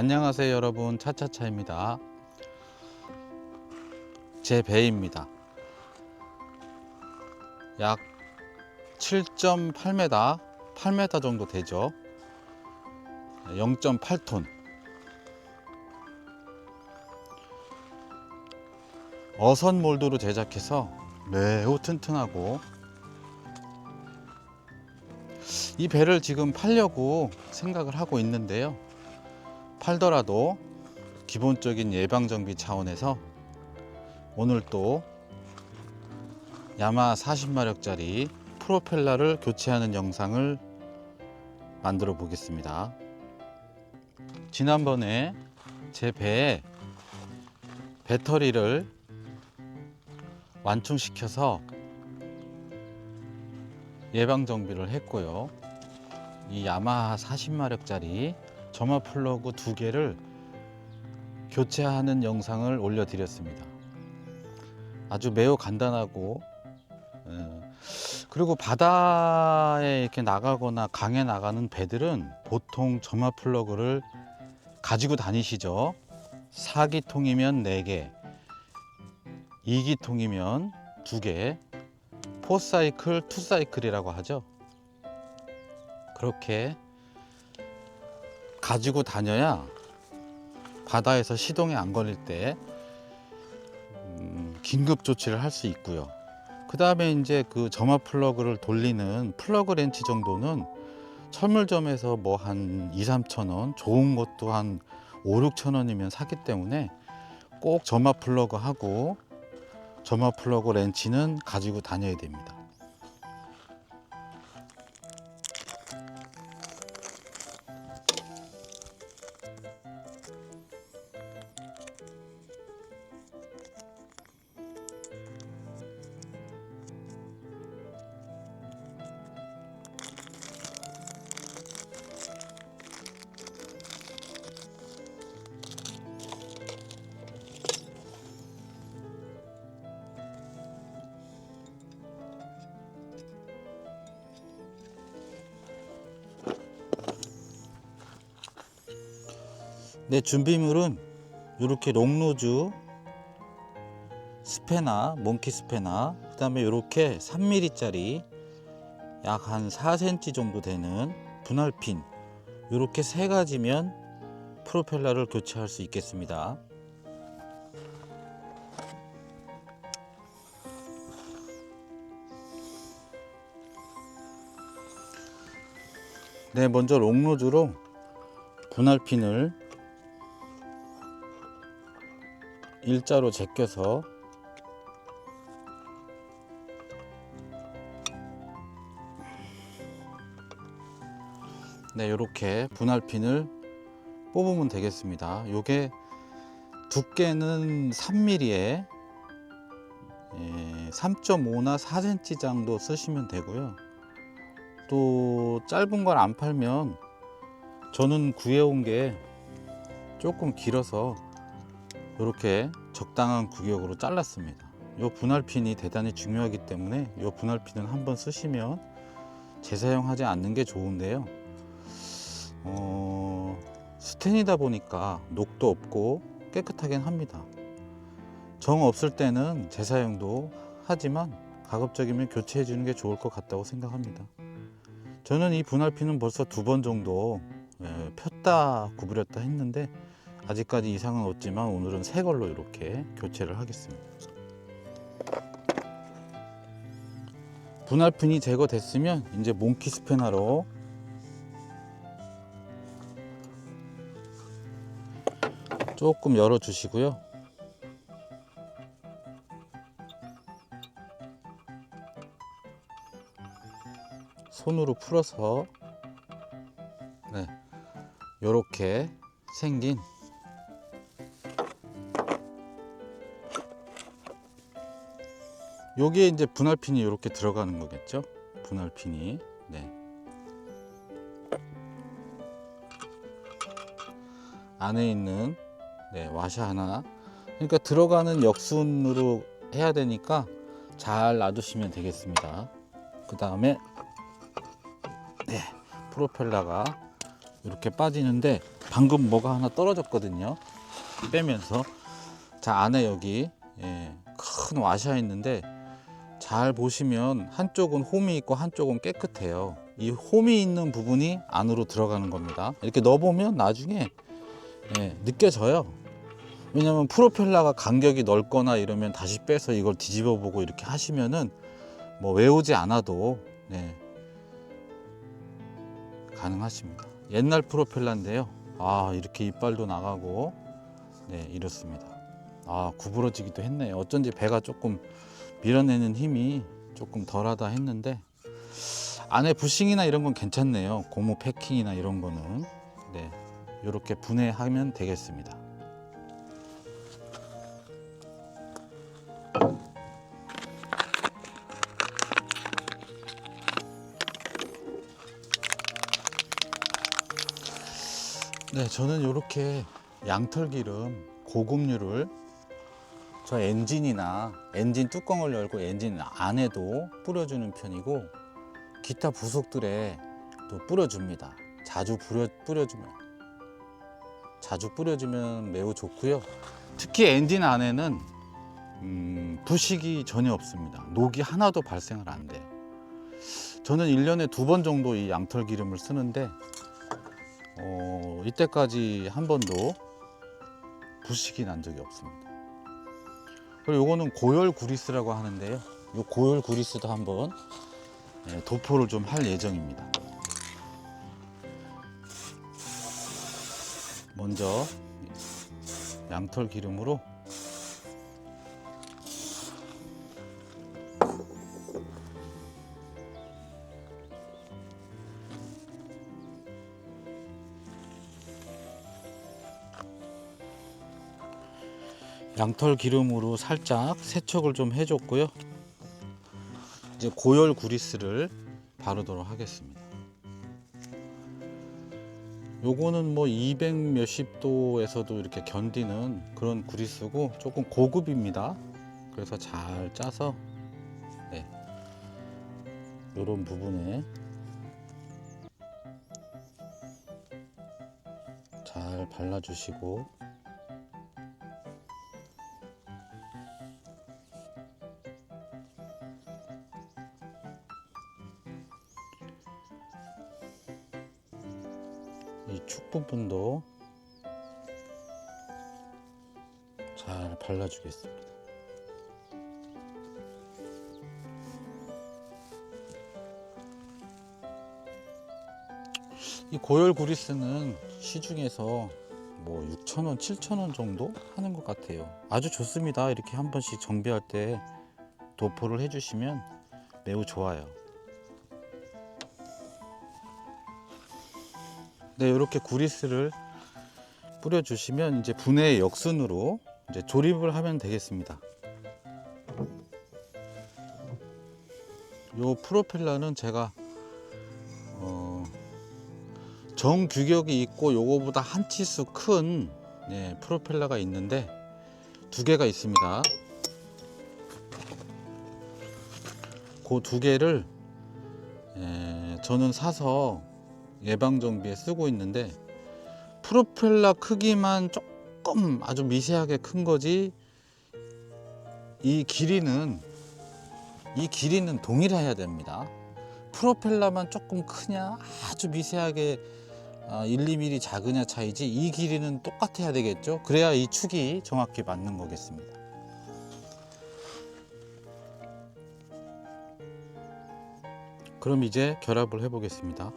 안녕하세요 여러분, 차차차입니다. 제 배입니다. 약 7.8m, 8m 정도 되죠. 0.8톤. 어선 몰드로 제작해서 매우 튼튼하고, 이 배를 지금 팔려고 생각을 하고 있는데요. 팔더라도 기본적인 예방정비 차원에서 오늘 또 야마하 40마력짜리 프로펠러를 교체하는 영상을 만들어 보겠습니다. 지난번에 제 배에 배터리를 완충시켜서 예방정비를 했고요. 이 야마하 40마력짜리 점화 플러그 2개를 교체하는 영상을 올려드렸습니다. 아주 매우 간단하고, 그리고 바다에 이렇게 나가거나 강에 나가는 배들은 보통 점화 플러그를 가지고 다니시죠. 4기통이면 4개, 2기통이면 2개, 4사이클, 2사이클이라고 하죠. 그렇게 가지고 다녀야 바다에서 시동이 안 걸릴 때 긴급 조치를 할 수 있고요. 그 다음에 이제 그 점화 플러그를 돌리는 플러그 렌치 정도는 철물점에서 뭐 한 2-3천 원, 좋은 것도 한 5-6천 원이면 사기 때문에 꼭 점화 플러그 하고 점화 플러그 렌치는 가지고 다녀야 됩니다. 네, 준비물은 이렇게 롱노즈 스패너, 몽키 스패너, 그 다음에 이렇게 3mm짜리 약 한 4cm 정도 되는 분할핀, 이렇게 3가지면 프로펠러를 교체할 수 있겠습니다. 네, 먼저 롱노즈로 분할핀을 일자로 제껴서 네, 이렇게 분할핀을 뽑으면 되겠습니다. 요게 두께는 3mm에 3.5나 4cm 정도 쓰시면 되고요. 또 짧은 걸 안 팔면, 저는 구해온 게 조금 길어서 이렇게 적당한 구격으로 잘랐습니다. 이 분할핀이 대단히 중요하기 때문에 이 분할핀은 한번 쓰시면 재사용하지 않는 게 좋은데요. 스텐이다 보니까 녹도 없고 깨끗하긴 합니다. 정 없을 때는 재사용도 하지만 가급적이면 교체해 주는 게 좋을 것 같다고 생각합니다. 저는 이 분할핀은 벌써 2번 정도 폈다 구부렸다 했는데 아직까지 이상은 없지만 오늘은 새 걸로 이렇게 교체를 하겠습니다. 분할핀이 제거됐으면 이제 몽키 스패너로 조금 열어 주시고요. 손으로 풀어서 네, 이렇게 생긴 여기에 이제 분할핀이 이렇게 들어가는 거겠죠. 분할핀이 네. 안에 있는 와샤 하나, 그러니까 들어가는 역순으로 해야 되니까 잘 놔두시면 되겠습니다. 그 다음에 프로펠러가 이렇게 빠지는데 방금 뭐가 하나 떨어졌거든요. 빼면서. 자, 안에 여기 큰 와샤 있는데 잘 보시면 한쪽은 홈이 있고 한쪽은 깨끗해요. 이 홈이 있는 부분이 안으로 들어가는 겁니다. 이렇게 넣어보면 나중에 느껴져요. 왜냐면 프로펠러가 간격이 넓거나 이러면 다시 빼서 이걸 뒤집어 보고 이렇게 하시면은 뭐 외우지 않아도 가능하십니다. 옛날 프로펠러인데요. 이렇게 이빨도 나가고 이렇습니다. 구부러지기도 했네요. 어쩐지 배가 조금 밀어내는 힘이 조금 덜하다 했는데 안에 부싱이나 이런 건 괜찮네요. 고무 패킹이나 이런 거는 이렇게 분해하면 되겠습니다. 저는 이렇게 양털기름 고급류를 저 엔진이나 엔진 뚜껑을 열고 엔진 안에도 뿌려주는 편이고 기타 부속들에 또 뿌려줍니다. 자주 뿌려주면 매우 좋고요. 특히 엔진 안에는 부식이 전혀 없습니다. 녹이 하나도 발생을 안 돼요. 저는 1년에 2번 정도 이 양털 기름을 쓰는데 이때까지 한 번도 부식이 난 적이 없습니다. 그리고 요거는 고열 구리스라고 하는데요. 요 고열 구리스도 한번 도포를 좀 할 예정입니다. 먼저 양털 기름으로 양털 기름으로 살짝 세척을 좀 해줬고요. 이제 고열 구리스를 바르도록 하겠습니다. 요거는 뭐 200 몇십 도에서도 이렇게 견디는 그런 구리스고 조금 고급입니다. 그래서 잘 짜서 요런 부분에 잘 발라주시고 이 축 부분도 잘 발라주겠습니다. 이 고열 구리스는 시중에서 뭐 6,000원, 7,000원 정도 하는 것 같아요. 아주 좋습니다. 이렇게 한 번씩 정비할 때 도포를 해주시면 매우 좋아요. 이렇게 구리스를 뿌려주시면 이제 분해 역순으로 이제 조립을 하면 되겠습니다. 요 프로펠러는 제가 정규격이 있고 요거보다 한 치수 큰 프로펠러가 있는데 2개가 있습니다. 그 2개를 저는 사서 예방정비에 쓰고 있는데 프로펠러 크기만 조금 아주 미세하게 큰 거지 이 길이는 동일해야 됩니다. 프로펠러만 조금 크냐 아주 미세하게 1, 2mm 작으냐 차이지 이 길이는 똑같아야 되겠죠. 그래야 이 축이 정확히 맞는 거겠습니다. 그럼 이제 결합을 해 보겠습니다.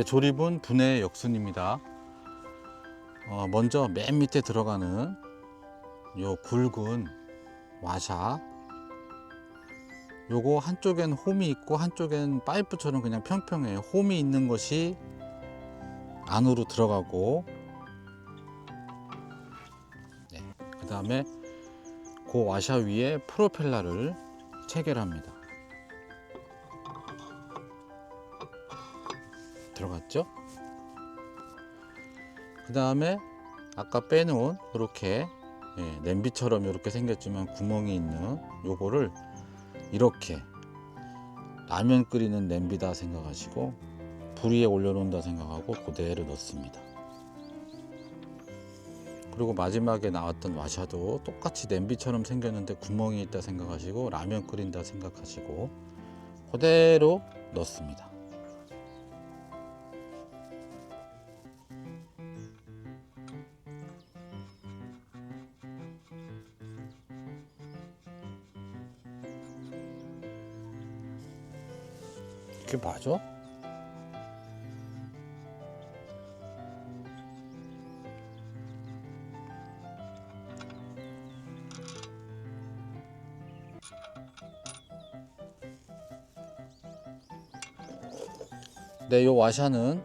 조립은 분해 역순입니다. 먼저 맨 밑에 들어가는 요 굵은 와샤, 요거 한쪽엔 홈이 있고 한쪽엔 파이프처럼 그냥 평평해요. 홈이 있는 것이 안으로 들어가고 그 다음에 그 와샤 위에 프로펠러를 체결합니다. 들어갔죠? 그 다음에 아까 빼놓은 이렇게 냄비처럼 이렇게 생겼지만 구멍이 있는 요거를 이렇게 라면 끓이는 냄비다 생각하시고 불 위에 올려놓는다 생각하고 그대로 넣습니다. 그리고 마지막에 나왔던 와샤도 똑같이 냄비처럼 생겼는데 구멍이 있다 생각하시고 라면 끓인다 생각하시고 그대로 넣습니다. 이게 맞아? 네, 요 와샤는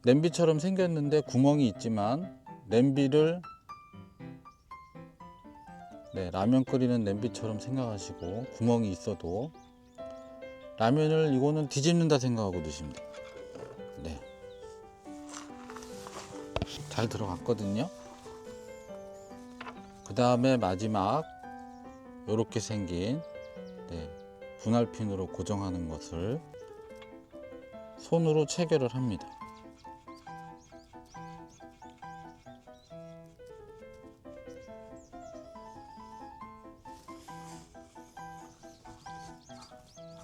냄비처럼 생겼는데 구멍이 있지만 냄비를 라면 끓이는 냄비처럼 생각하시고 구멍이 있어도 라면을 이거는 뒤집는다 생각하고 드시면 돼요. 네, 잘 들어갔거든요. 그 다음에 마지막 이렇게 생긴 분할핀으로 고정하는 것을 손으로 체결을 합니다.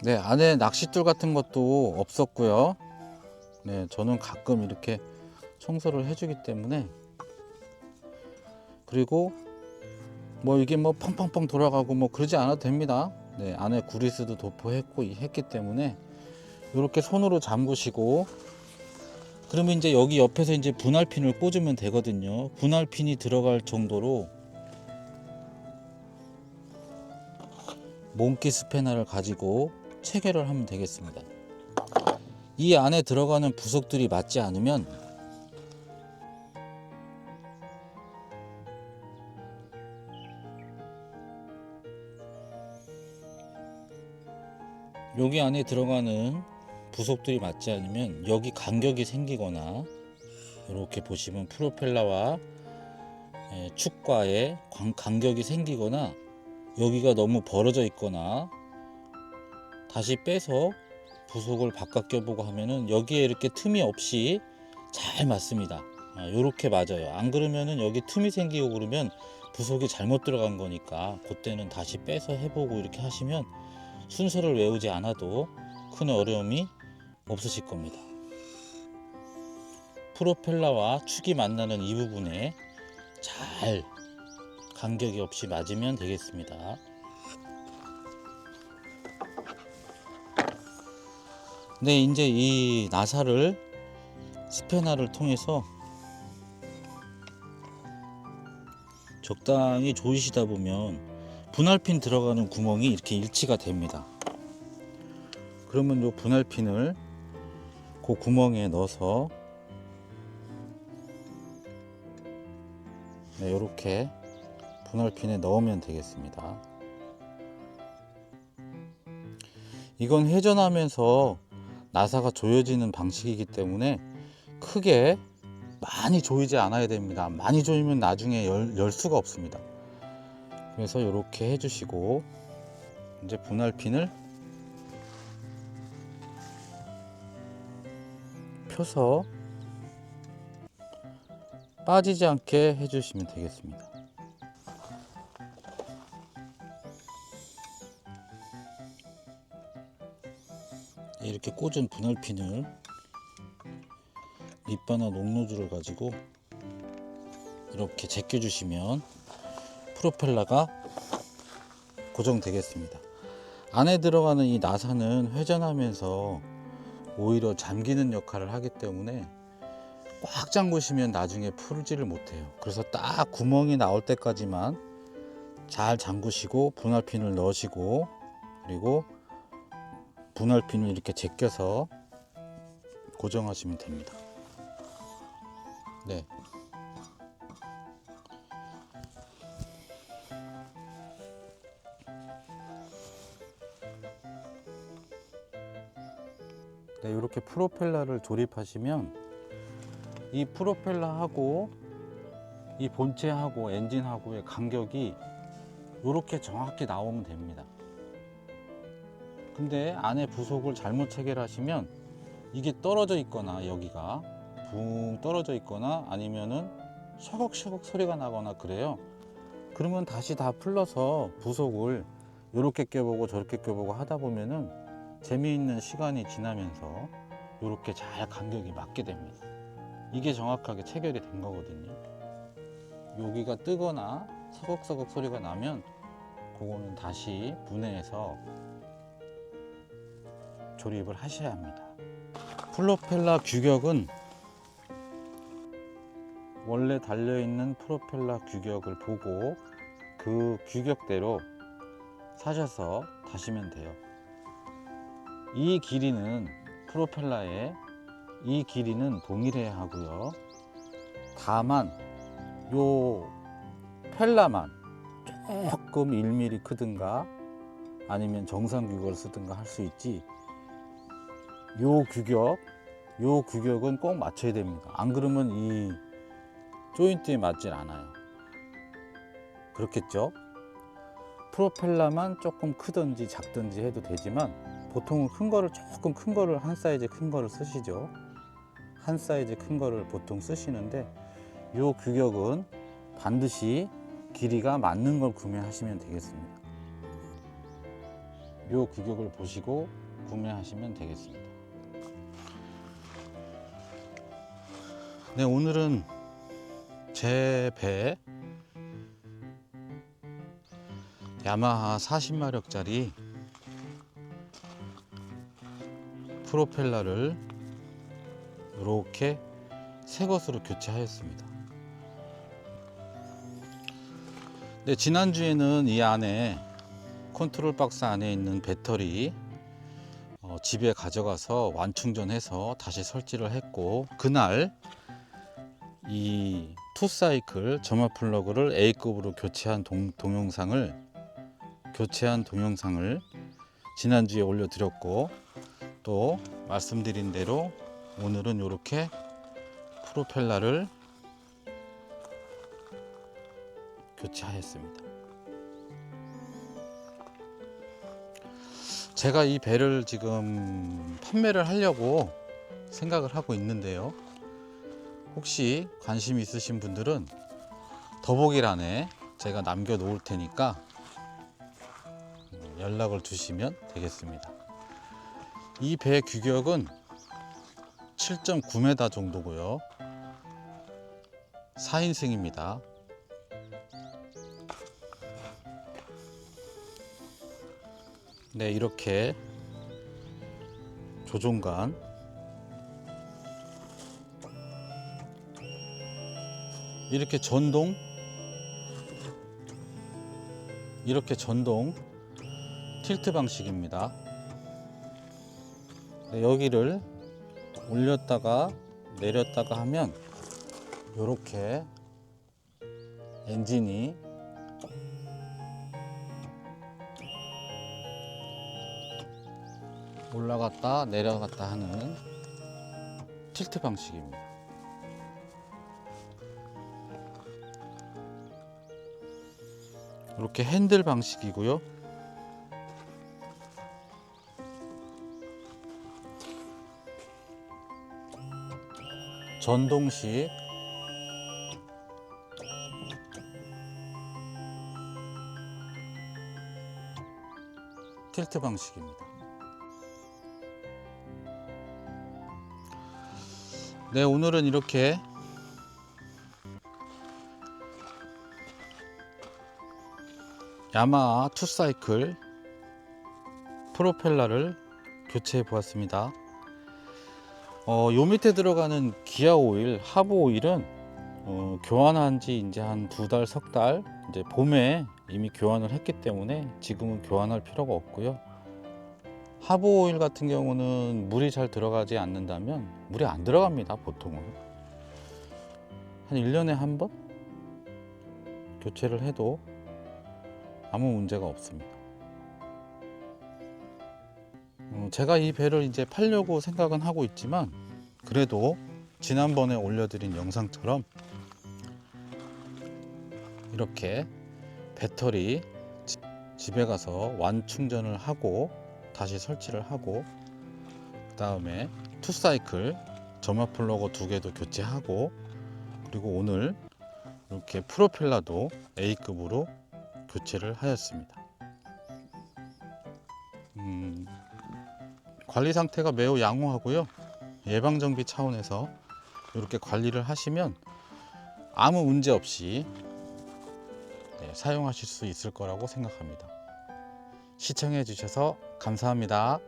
네, 안에 낚싯줄 같은 것도 없었고요. 네, 저는 가끔 이렇게 청소를 해주기 때문에, 그리고 뭐 이게 뭐 펑펑펑 돌아가고 뭐 그러지 않아도 됩니다. 네, 안에 구리스도 했기 때문에 이렇게 손으로 잠그시고, 그러면 이제 여기 옆에서 이제 분할핀을 꽂으면 되거든요. 분할핀이 들어갈 정도로 몽키 스패너를 가지고 체결을 하면 되겠습니다. 이 안에 들어가는 부속들이 맞지 않으면 여기 안에 들어가는 부속들이 맞지 않으면 여기 간격이 생기거나, 이렇게 보시면 프로펠러와 축과에 간격이 생기거나 여기가 너무 벌어져 있거나 다시 빼서 부속을 바꿔 껴보고 하면은 여기에 이렇게 틈이 없이 잘 맞습니다. 이렇게 맞아요. 안 그러면은 여기 틈이 생기고 그러면 부속이 잘못 들어간 거니까 그때는 다시 빼서 해보고 이렇게 하시면 순서를 외우지 않아도 큰 어려움이 없으실 겁니다. 프로펠러와 축이 만나는 이 부분에 잘 간격이 없이 맞으면 되겠습니다. 네, 이제 이 나사를 스패너를 통해서 적당히 조이시다 보면 분할핀 들어가는 구멍이 이렇게 일치가 됩니다. 그러면 이 분할핀을 그 구멍에 넣어서 이렇게 분할핀에 넣으면 되겠습니다. 이건 회전하면서 나사가 조여지는 방식이기 때문에 크게 많이 조이지 않아야 됩니다. 많이 조이면 나중에 열 수가 없습니다. 그래서 이렇게 해주시고 이제 분할핀을 펴서 빠지지 않게 해주시면 되겠습니다. 이렇게 꽂은 분할핀을 립바나 녹노즐을 가지고 이렇게 제껴 주시면 프로펠러가 고정되겠습니다. 안에 들어가는 이 나사는 회전하면서 오히려 잠기는 역할을 하기 때문에 꽉 잠그시면 나중에 풀지를 못해요. 그래서 딱 구멍이 나올 때까지만 잘 잠그시고 분할핀을 넣으시고, 그리고 분할핀을 이렇게 제껴서 고정하시면 됩니다. 네. 네, 이렇게 프로펠러를 조립하시면 이 프로펠러하고 이 본체하고 엔진하고의 간격이 이렇게 정확히 나오면 됩니다. 근데 안에 부속을 잘못 체결하시면 이게 떨어져 있거나 여기가 붕 떨어져 있거나 아니면은 셔걱셔걱 소리가 나거나 그래요. 그러면 다시 다 풀러서 부속을 이렇게 껴보고 저렇게 껴보고 하다 보면은 재미있는 시간이 지나면서 이렇게 잘 간격이 맞게 됩니다. 이게 정확하게 체결이 된 거거든요. 여기가 뜨거나 서걱서걱 소리가 나면 그거는 다시 분해해서 조립을 하셔야 합니다. 프로펠러 규격은 원래 달려있는 프로펠러 규격을 보고 그 규격대로 사셔서 다시면 돼요. 이 길이는 프로펠러의 이 길이는 동일해야 하고요. 다만 요 펠라만 조금 1mm 크든가 아니면 정상 규격을 쓰든가 할 수 있지, 요 규격은 꼭 맞춰야 됩니다. 안 그러면 이 조인트에 맞질 않아요. 그렇겠죠? 프로펠러만 조금 크든지 작든지 해도 되지만 보통은 큰 거를, 조금 큰 거를, 한 사이즈 큰 거를 쓰시죠. 한 사이즈 큰 거를 보통 쓰시는데 요 규격은 반드시 길이가 맞는 걸 구매하시면 되겠습니다. 요 규격을 보시고 구매하시면 되겠습니다. 네, 오늘은 제 배 야마하 40마력짜리 프로펠러를 이렇게 새 것으로 교체하였습니다. 네, 지난주에는 이 안에 컨트롤 박스 안에 있는 배터리 집에 가져가서 완충전해서 다시 설치를 했고, 그날 이 투사이클 점화 플러그를 A급으로 교체한 동영상을 지난주에 올려드렸고, 또 말씀드린 대로 오늘은 이렇게 프로펠러를 교체하였습니다. 제가 이 배를 지금 판매를 하려고 생각을 하고 있는데요. 혹시 관심 있으신 분들은 더보기란에 제가 남겨 놓을 테니까 연락을 주시면 되겠습니다. 이 배 규격은 7.9m 정도고요. 4인승입니다. 네, 이렇게 조종간, 이렇게 전동 틸트 방식입니다. 네, 여기를 올렸다가 내렸다가 하면 이렇게 엔진이 올라갔다 내려갔다 하는 틸트 방식입니다. 이렇게 핸들 방식이고요. 전동식 틸트 방식입니다. 네, 오늘은 이렇게 야마하 투사이클 프로펠러를 교체해 보았습니다. 요 밑에 들어가는 기아 오일, 하부 오일은 교환한 지 이제 한 2달, 석 달, 이제 봄에 이미 교환을 했기 때문에 지금은 교환할 필요가 없고요. 하부 오일 같은 경우는 물이 잘 들어가지 않는다면, 물이 안 들어갑니다. 보통은 한 1년에 한 번 교체를 해도 아무 문제가 없습니다. 제가 이 배를 이제 팔려고 생각은 하고 있지만, 그래도 지난번에 올려드린 영상처럼 이렇게 배터리 집에 가서 완충전을 하고 다시 설치를 하고, 그 다음에 투사이클 점화플러거 2개도 교체하고, 그리고 오늘 이렇게 프로펠러도 A급으로 교체를 하였습니다. 관리 상태가 매우 양호하고요. 예방정비 차원에서 이렇게 관리를 하시면 아무 문제 없이 사용하실 수 있을 거라고 생각합니다. 시청해 주셔서 감사합니다.